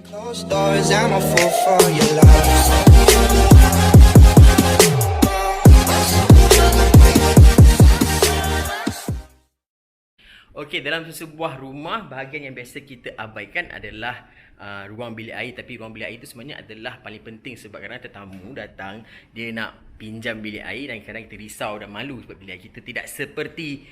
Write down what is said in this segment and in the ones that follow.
Closed doors, I'm a fool for your love. Okey, dalam sebuah rumah, bahagian yang biasa kita abaikan adalah ruang bilik air. Tapi ruang bilik air itu sebenarnya adalah paling penting sebab kadang tetamu datang, dia nak pinjam bilik air dan kadang kita risau dan malu sebab bilik air kita tidak seperti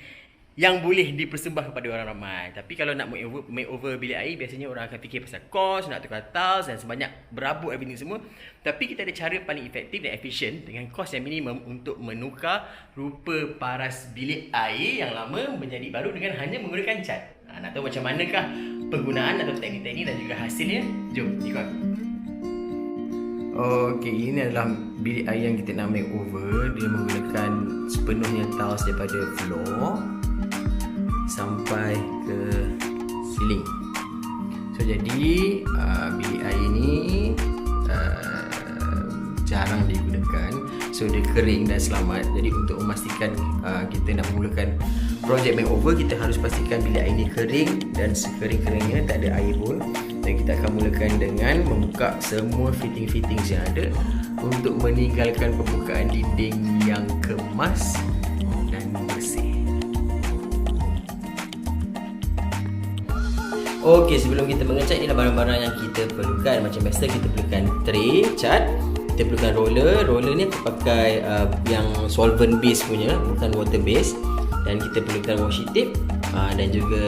yang boleh dipersembah kepada orang ramai. Tapi kalau nak makeover bilik air, biasanya orang akan fikir pasal kos, nak tukar tiles dan sebanyak berabuk everything semua. Tapi kita ada cara paling efektif dan efisien dengan kos yang minimum untuk menukar rupa paras bilik air yang lama menjadi baru dengan hanya menggunakan cat. Nak tahu macam manakah penggunaan atau teknik-teknik dan juga hasilnya? Jom ikut. Okey, ini adalah bilik air yang kita nak makeover. Dia menggunakan sepenuhnya tiles daripada floor sampai ke ceiling. So jadi bilik air ni jarang digunakan. So dia kering dan selamat. Jadi untuk memastikan kita nak mulakan projek makeover, kita harus pastikan bilik air ni kering dan sekering-keringnya tak ada air pun. Dan kita akan mulakan dengan membuka semua fitting-fittings yang ada untuk meninggalkan permukaan dinding yang kemas dan bersih. Okey, sebelum kita mengecat, inilah barang-barang yang kita perlukan. Macam biasa, kita perlukan tray cat, kita perlukan roller. Roller ni aku pakai yang solvent base punya, bukan water base. Dan kita perlukan washi tape dan juga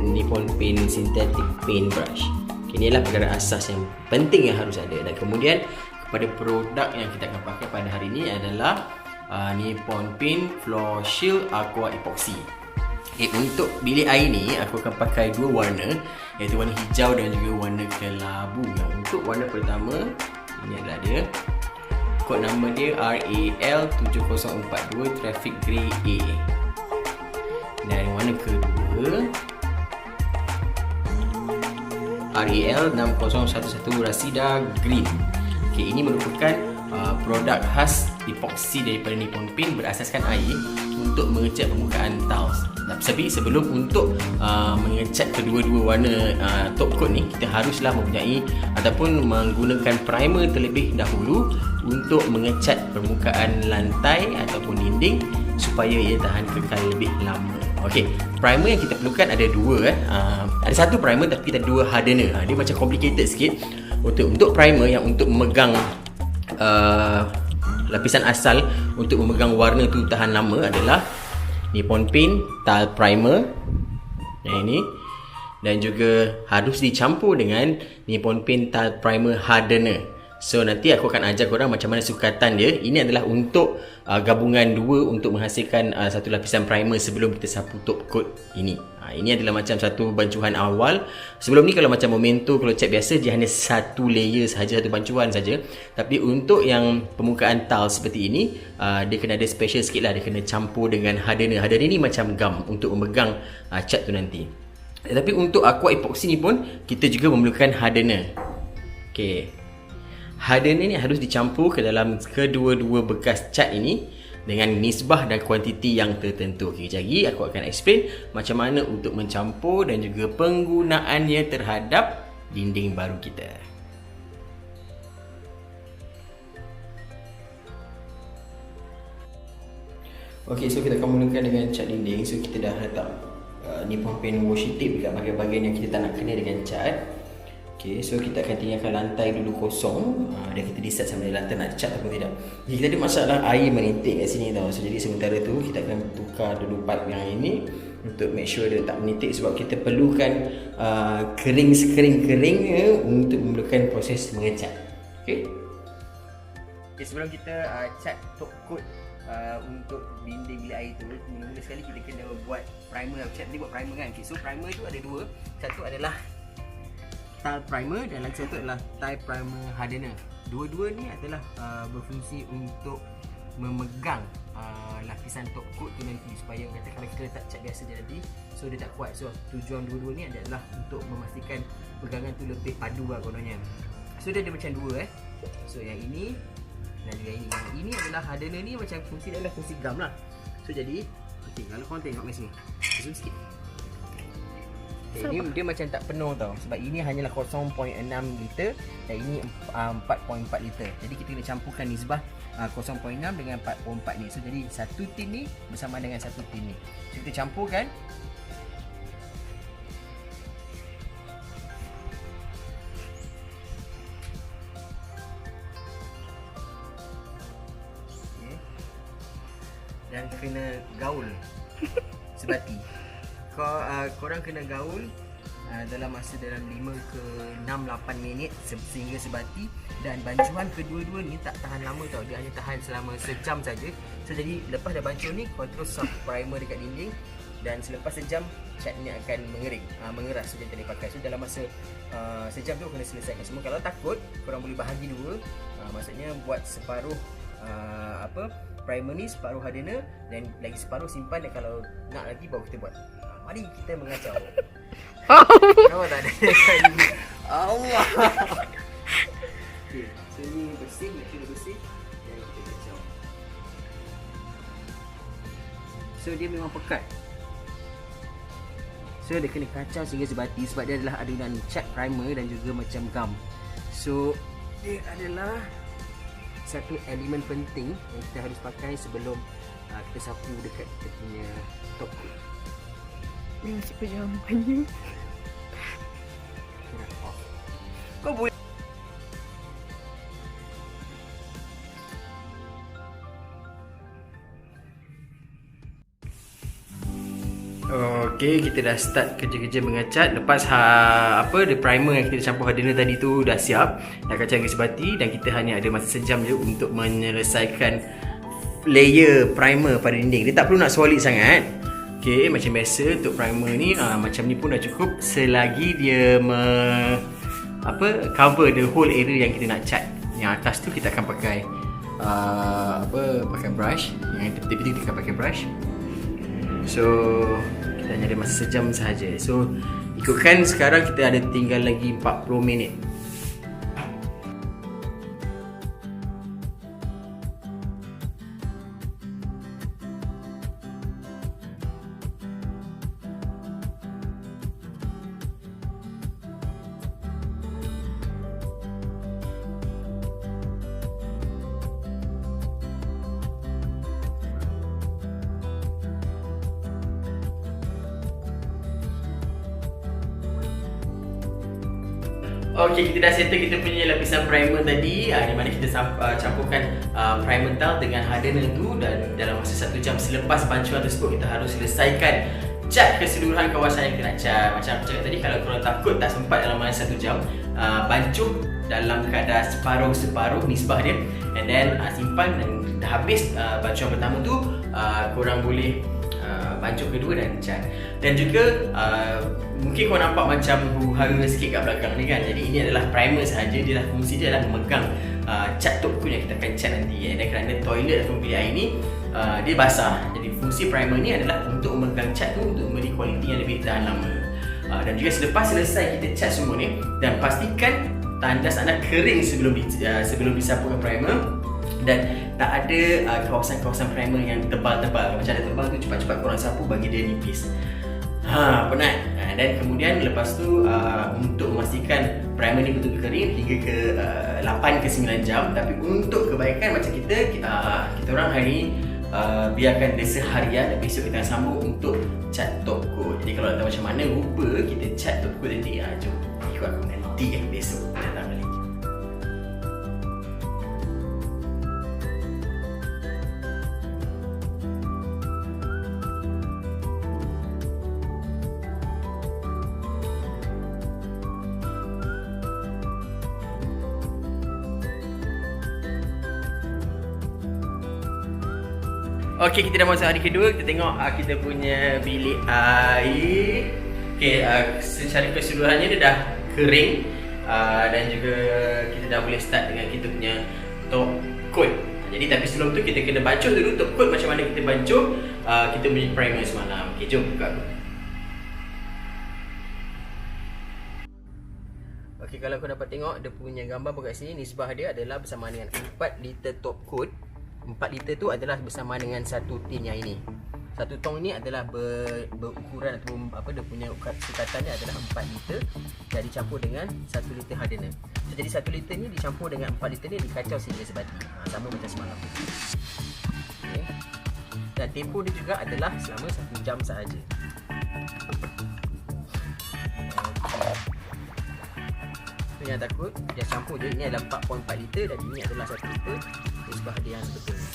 Nippon Paint synthetic paint brush. Okay, inilah perkara asas yang penting yang harus ada. Dan kemudian kepada produk yang kita akan pakai pada hari ini adalah Nippon Paint Floor Shield Aqua Epoxy. Okay, untuk bilik air ni aku akan pakai dua warna, iaitu warna hijau dan juga warna kelabu. Yang untuk warna pertama, ini adalah dia. Kod nama dia RAL7042 Traffic Grey A. Dan warna kedua RAL6011 Rasida Green. Okay, ini merupakan produk khas epoxy daripada Nippon Paint berasaskan air untuk mengecat permukaan tiles. Tapi sebelum untuk mengecat kedua-dua warna top coat ni, kita haruslah mempunyai ataupun menggunakan primer terlebih dahulu untuk mengecat permukaan lantai ataupun dinding supaya ia tahan kekal lebih lama. Okey, primer yang kita perlukan ada dua. Ada satu primer tapi kita ada dua hardener. Dia macam complicated sikit. Untuk primer yang untuk memegang lapisan asal untuk memegang warna tu tahan lama adalah Nippon Paint Tile Primer yang ini, dan juga harus dicampur dengan Nippon Paint Tile Primer Hardener. So nanti aku akan ajar korang macam mana sukatan dia. Ini adalah untuk gabungan dua untuk menghasilkan satu lapisan primer sebelum kita sapu top coat ini. Ini adalah macam satu bancuhan awal. Sebelum ni kalau macam Momento, kalau cat biasa dia hanya satu layer sahaja, satu bancuhan saja. Tapi untuk yang permukaan tiles seperti ini, dia kena ada special sikit lah. Dia kena campur dengan hardener. Hardener ni macam gum untuk memegang cat tu nanti. Tapi untuk aqua epoxy ni pun kita juga memerlukan hardener. Okay, hardener ni harus dicampur ke dalam kedua-dua bekas cat ini dengan nisbah dan kuantiti yang tertentu. Okay, jadi aku akan explain macam mana untuk mencampur dan juga penggunaannya terhadap dinding baru kita. Okay, so kita akan mulakan dengan cat dinding. So kita dah letak Nippon Paint washi tape dekat bahagian-bahagian yang kita tak nak kena dengan cat. Okay, so kita akan tinggalkan lantai dulu kosong dan kita decide sama ada lantai nak cat atau tidak. Jadi kita ada masalah air menitik kat sini tau. So jadi sementara tu kita akan tukar dulu pipe yang ini untuk make sure dia tak menitik, sebab kita perlukan kering sekering-keringnya untuk memerlukan proses mengecat. Okay, sebelum kita cat top coat untuk dinding bilik air tu, mula-mula sekali kita kena buat primer. Cat tadi buat primer kan. Okay, so primer tu ada dua. Satu adalah tile primer dan lagi satu adalah tile primer hardener. Dua-dua ni adalah berfungsi untuk memegang lapisan top coat tu nanti, supaya kata kalau kita letak cat biasa je nanti, so dia tak kuat. So tujuan dua-dua ni adalah untuk memastikan pegangan tu lebih padu lah kononnya. So dia ada macam dua So yang ini dan juga ini. Yang ini adalah hardener ni macam fungsi dia adalah fungsi gum lah. So jadi, okay, kalau korang tengok kat sini, zoom sikit. Okay, dia macam tak penuh tau. Sebab ini hanyalah 0.6 liter dan ini 4.4 liter. Jadi kita kena campurkan nisbah 0.6 dengan 4.4 ni. So jadi satu tin ni bersama dengan satu tin ni. So kita campurkan. Okay. Dan kena gaul sebati. Korang kena gaul dalam masa dalam 5 ke 6 8 minit sehingga sebati, dan bancuan kedua-dua ni tak tahan lama tau, dia hanya tahan selama sejam saja. So jadi lepas dah bancuh ni, kau terus sap primer dekat dinding dan selepas sejam cat ni akan mengering, mengeras, so dia tak boleh pakai. So dalam masa sejam tu kena selesaikan semua. Kalau takut, korang boleh bahagi dua, maksudnya buat separuh primer ni, separuh hardener dan lagi separuh simpan, dan kalau nak lagi baru kita buat. Mari kita mengacau. Kau tak ada kali. Allah. Okay, so ni bersih, nak kena bersih dan kita kacau. So dia memang pekat. So dia kena kacau sehingga sebati sebab dia adalah adunan cat primer dan juga macam gum. So dia adalah satu elemen penting yang kita harus pakai sebelum kita sapu dekat kita punya top coat. Ini masih pejamannya. Kau boleh. Okay, kita dah start kerja-kerja mengecat. Lepas the primer yang kita campur hardener tadi tu dah siap, dah kacau dengan sebati, dan kita hanya ada masa sejam je untuk menyelesaikan layer primer pada dinding. Dia tak perlu nak solid sangat. Okay, macam biasa untuk primer ni macam ni pun dah cukup selagi dia cover the whole area yang kita nak cat. Yang atas tu kita akan pakai pakai brush. Yang tepi-tepi tu kita akan pakai brush. So kita hanya ada masa sejam sahaja. So ikutkan sekarang kita ada tinggal lagi 40 minit. Okey, kita dah settle kita punya lapisan primer tadi, di mana kita campurkan primer tile dengan hardener tu, dan dalam masa 1 jam selepas bancuan tersebut kita harus selesaikan cat keseluruhan kawasan yang kita nak cat. Macam aku cakap tadi, kalau korang takut tak sempat dalam masa 1 jam, bancuh dalam kadar separuh-separuh nisbah dia, and then simpan, dan dah habis bancuan pertama tu, korang boleh bancuh kedua dan cat. Dan juga mungkin kau nampak macam huru-hara sikit kat belakang ni kan. Jadi ini adalah primer sahaja. Dia adalah fungsi dia adalah memegang cat top coat yang kita akan cat nanti. Dan kerana toilet atau bilik air ni dia basah, jadi fungsi primer ni adalah untuk memegang cat tu, untuk memberi kualiti yang lebih tahan lama. Dan juga selepas selesai kita cat semua ni, dan pastikan tandas anda kering sebelum disapukan primer, dan tak ada kawasan-kawasan primer yang tebal-tebal. Macam ada tebal tu, cepat-cepat korang sapu bagi dia nipis. Penat. Dan kemudian lepas tu untuk memastikan primer ni betul-betul kering hingga ke 8 ke 9 jam. Tapi untuk kebaikan macam kita orang hari ni biarkan dia seharian, dan besok kita akan sambung untuk cat top coat. Jadi kalau nak tahu macam mana rupa kita cat top coat nanti, jom ikut aku nanti besok datang balik. Okey, kita dah masuk hari kedua. Kita tengok kita punya bilik air. Okey, secara keseluruhannya dia dah kering, dan juga kita dah boleh start dengan kita punya top coat. Jadi tapi sebelum tu kita kena bancuh dulu top coat macam mana kita bancuh kita punya primer semalam. Okey, jom buka aku. Okey, kalau kau dapat tengok dia punya gambar kat sini, nisbah dia adalah bersama dengan 4 liter top coat. 4 liter tu adalah bersama dengan 1 tin yang ini. Satu tong ni adalah berukuran atau apa, dia punya sukatan dia adalah 4 liter dan dicampur dengan 1 liter hardener. So, jadi 1 liter ni dicampur dengan 4 liter ni dikacau sehingga sebati. Sama macam semalam. Okay. Dan tempoh dia juga adalah selama 1 jam sahaja. So, jangan takut, dia campur je. Ini adalah 4.4 liter dan ini adalah 1 liter. Ini sebab dia yang sebetulnya.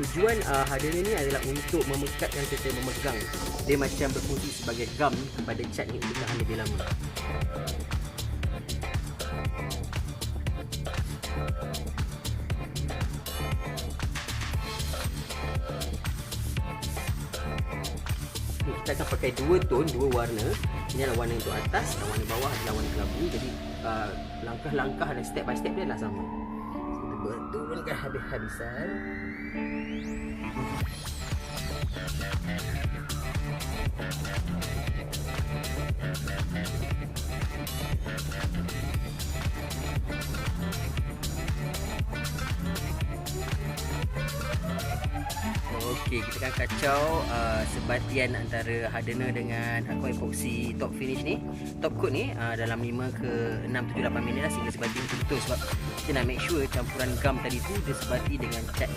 Tujuan hardener ni adalah untuk memekatkan serta memegang. Dia macam berfungsi sebagai gum kepada cat ni untuk tahan lebih lama. Kita akan pakai 2 tone, 2 warna. Ini adalah warna untuk atas dan warna bawah adalah warna kelabu. Jadi langkah-langkah dan step by step dia adalah sama. Kita betulkan habis-habisan. Okey, kita akan kacau sebatian antara hardener dengan aqua epoxy top finish ni, top coat ni dalam 5 ke 6, 7, 8 minit lah sehingga sebati betul-betul, sebab kita nak make sure campuran gum tadi tu dia sebati dengan cat.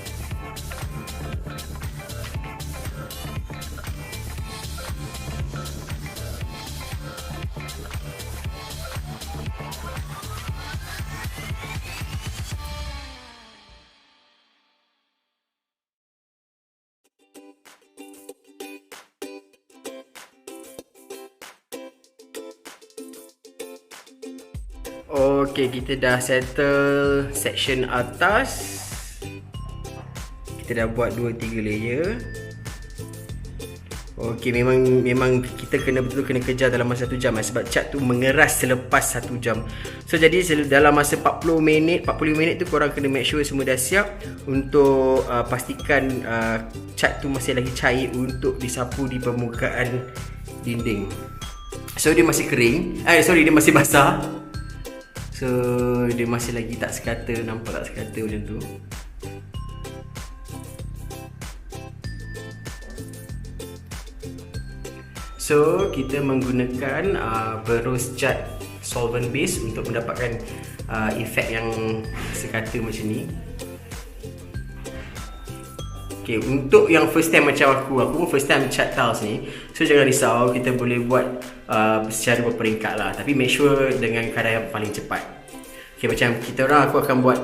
Okey, kita dah settle section atas. Kita dah buat 2-3 layer. Okey, memang kita betul-betul kena kejar dalam masa 1 jam sebab cat tu mengeras selepas 1 jam. So jadi dalam masa 45 minit tu korang kena make sure semua dah siap untuk pastikan cat tu masih lagi cair untuk disapu di permukaan dinding. So dia masih kering. Dia masih basah. So dia masih lagi tak sekata, nampak tak sekata macam tu. So kita menggunakan berus cat solvent base untuk mendapatkan efek yang sekata macam ni. Okay, untuk yang first time macam aku pun first time cat tiles ni. So jangan risau, kita boleh buat secara berperingkat lah. Tapi make sure dengan kadar yang paling cepat. Okay, macam aku akan buat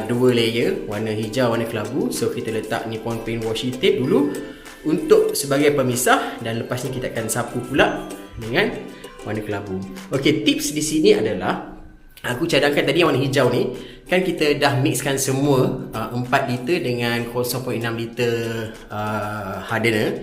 2 layer, warna hijau, warna kelabu. So kita letak Nippon Paint washi tape dulu untuk sebagai pemisah, dan lepas ni kita akan sapu pula dengan warna kelabu. Okay, tips di sini adalah aku cadangkan tadi yang warna hijau ni, kan kita dah mixkan semua 4 liter dengan 0.6 liter hardener.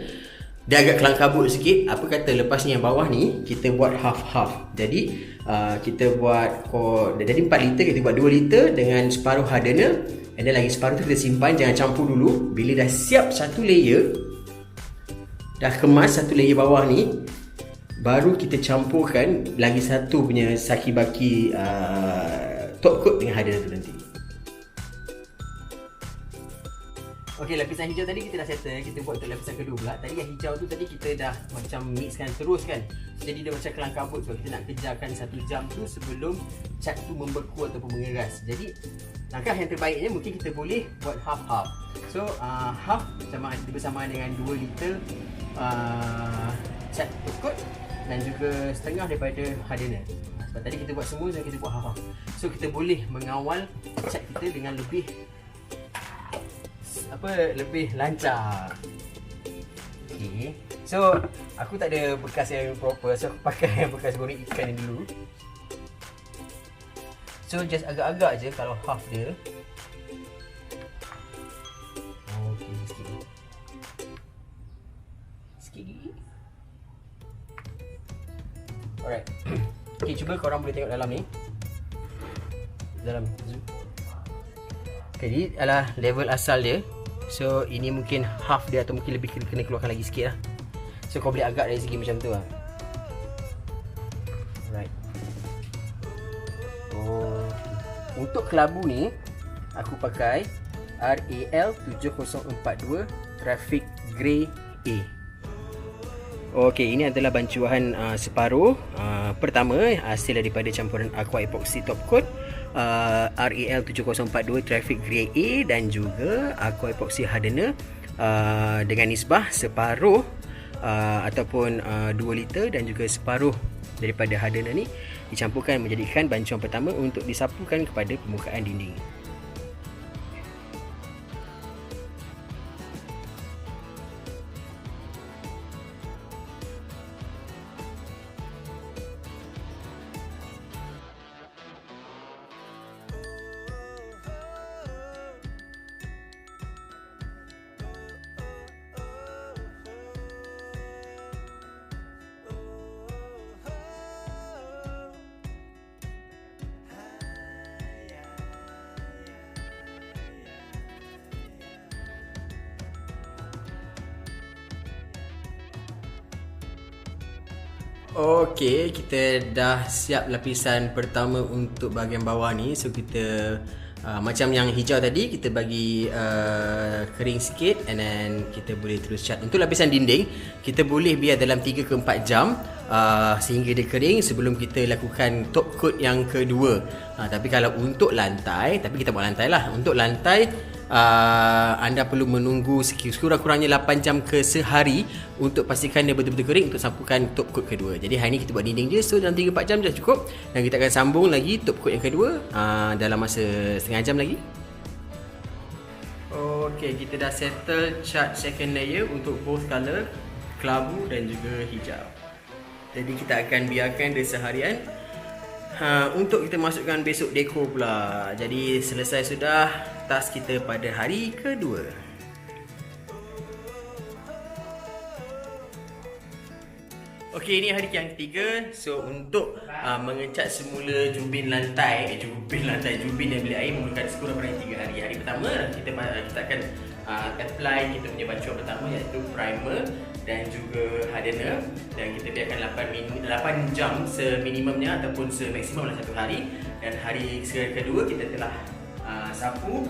Dia agak kelang kabut sikit. Apa kata lepas ni yang bawah ni kita buat half-half. Jadi kita buat jadi 4 liter, kita buat 2 liter dengan separuh hardener, and then lagi separuh tu kita simpan, jangan campur dulu. Bila dah siap satu layer, dah kemas satu layer bawah ni, baru kita campurkan lagi satu punya saki-baki top coat dengan hardener tu nanti. Okey, lapisan hijau tadi kita dah settle. Kita buat untuk lapisan kedua pula. Tadi yang hijau tu tadi kita dah macam mixkan terus kan. Jadi dia macam kelang kabut. So kita nak kejarkan 1 jam tu sebelum cat tu membeku ataupun mengeras. Jadi langkah yang terbaiknya mungkin kita boleh buat half-half. So half bersamaan dengan 2 liter cat coat dan juga setengah daripada hardener. Sebab tadi kita buat semua dan kita buat half-half. So kita boleh mengawal cat kita dengan lebih lancar. Okay. So aku tak ada bekas yang proper, so aku pakai yang bekas goreng ikan ni dulu. So just agak-agak je kalau half dia. Okay, sikit lagi. Alright. Okay, cuba korang boleh tengok dalam ni. Dalam zoom. Okay, ini adalah level asal dia. So ini mungkin half dia atau mungkin lebih kena keluarkan lagi sikit lah. So kau boleh agak dari segi macam tu lah. Alright. Oh. Untuk kelabu ni aku pakai RAL 7042 Traffic Grey A. Okey, ini adalah bancuan separuh pertama hasil daripada campuran aqua epoxy top coat RAL 7042 Traffic Grey A dan juga aqua epoxy hardener dengan nisbah separuh ataupun 2 liter dan juga separuh daripada hardener ni dicampurkan menjadikan bancuan pertama untuk disapukan kepada permukaan dinding. Okey, kita dah siap lapisan pertama untuk bahagian bawah ni. So kita macam yang hijau tadi, kita bagi kering sikit and then kita boleh terus cat. Untuk lapisan dinding, kita boleh biar dalam 3 ke 4 jam sehingga dia kering sebelum kita lakukan top coat yang kedua. Tapi kalau untuk lantai, tapi kita buat lantai lah. Untuk lantai, anda perlu menunggu sekurang-kurangnya 8 jam ke sehari untuk pastikan dia betul-betul kering untuk sapukan top coat kedua. Jadi hari ni kita buat dinding je, so dalam 3-4 jam dah cukup. Dan kita akan sambung lagi top coat yang kedua dalam masa setengah jam lagi. Okay, kita dah settle cat second layer untuk both color, kelabu dan juga hijau. Jadi kita akan biarkan dia seharian. Untuk kita masukkan besok dekor pula. Jadi selesai sudah task kita pada hari kedua. Okey, ini hari yang ketiga. So untuk mengecat semula jubin yang bilik air memerlukan sekurang-kurangnya 3 hari. Hari pertama kita akan apply kita punya bancuan pertama iaitu primer dan juga hardener, dan kita biarkan 8 jam seminimumnya ataupun semaksimum dalam 1 hari. Dan hari kedua kita telah sapu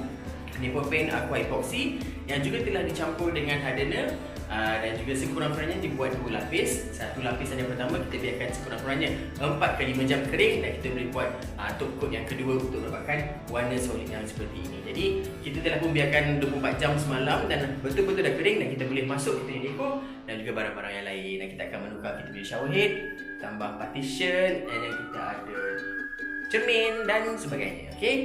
nipple paint aqua epoxy yang juga telah dicampur dengan hardener dan juga sekurang-kurangnya dibuat 2 lapis. Satu lapis yang pertama kita biarkan sekurang-kurangnya 4 ke 5 jam kering dan kita boleh buat top coat yang kedua untuk dapatkan warna solid yang seperti ini. Jadi kita telah pun biarkan 24 jam semalam dan betul-betul dah kering dan kita boleh masuk kita punya dekor dan juga barang-barang yang lain. Dan kita akan menukar kita punya shower head, tambah partition, dan yang kita ada cermin dan sebagainya. Okey.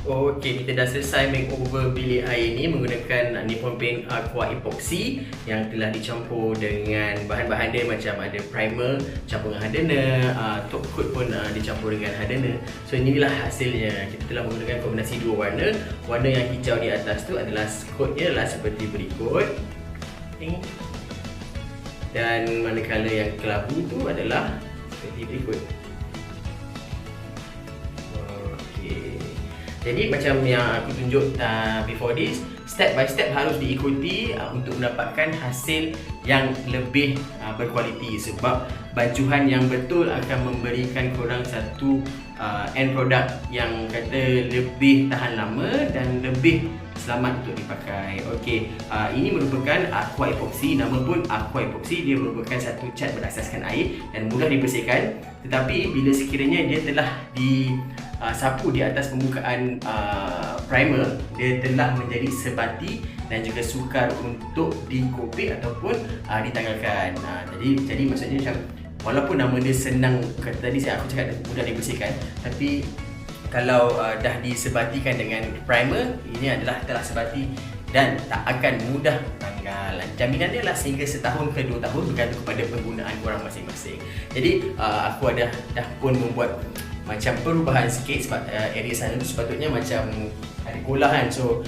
Okey, kita dah selesai makeover bilik air ni menggunakan Nippon Paint Aqua Epoxy yang telah dicampur dengan bahan-bahan dia macam ada primer campur dengan hardener, top coat pun dicampur dengan hardener. So inilah hasilnya. Kita telah menggunakan kombinasi dua warna. Warna yang hijau di atas tu adalah coatnya adalah seperti berikut. Dan manakala yang kelabu tu adalah seperti berikut. Jadi macam yang aku tunjuk before this, step by step harus diikuti untuk mendapatkan hasil yang lebih berkualiti, sebab bajuhan yang betul akan memberikan korang satu end product yang kata lebih tahan lama dan lebih selamat untuk dipakai. Okey, ini merupakan Aqua Epoxy. Nama pun Aqua Epoxy, dia merupakan satu cat berasaskan air dan mudah dibersihkan. Tetapi bila sekiranya dia telah disapu di atas permukaan primer, dia telah menjadi sebati dan juga sukar untuk dikopik ataupun ditanggalkan. Jadi maksudnya macam walaupun nama dia senang, kata tadi aku cakap mudah dibersihkan, tapi kalau dah disebatikan dengan primer, ini adalah telah sebati dan tak akan mudah tanggal. Jaminan dia lah sehingga setahun ke 2 tahun bergantung kepada penggunaan korang masing-masing. Jadi aku dah pun membuat macam perubahan sikit sebab area sana tu sepatutnya macam ada kolah kan. So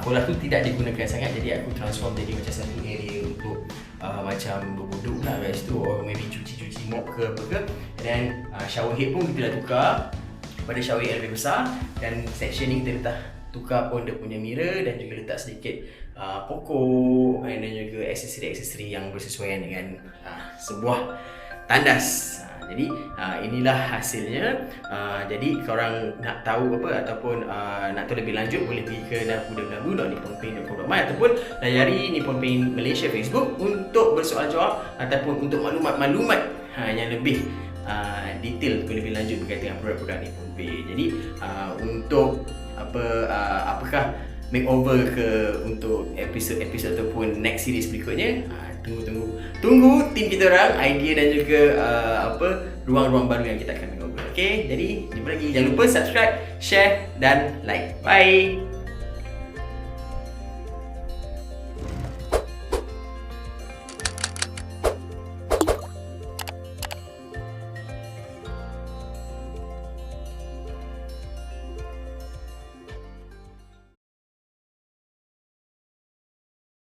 kolah tu tidak digunakan sangat, jadi aku transform jadi macam satu area untuk macam berduduk lah kat situ, or maybe cuci-cuci mop ke apa ke. Dan shower head pun kita dah tukar pada shower head lebih besar, dan section ni kita dah tukar pun dia punya mirror dan juga letak sedikit pokok dan juga aksesori-aksesori yang bersesuaian dengan sebuah tandas. Jadi inilah hasilnya. Jadi korang nak tahu apa ataupun nak tahu lebih lanjut, boleh pergi ke www.nipponpaint.com.my ataupun layari Nippon Paint Malaysia Facebook untuk bersoal jawab ataupun untuk maklumat-maklumat yang lebih detail lebih lanjut berkaitan dengan produk-produk Nippon Paint. Jadi untuk apakah makeover ke untuk episod ataupun next series berikutnya, tunggu tim kita orang, idea dan juga ruang-ruang baru yang kita akan makeover. Okey, jadi jumpa lagi. Jangan lupa subscribe, share dan like. Bye.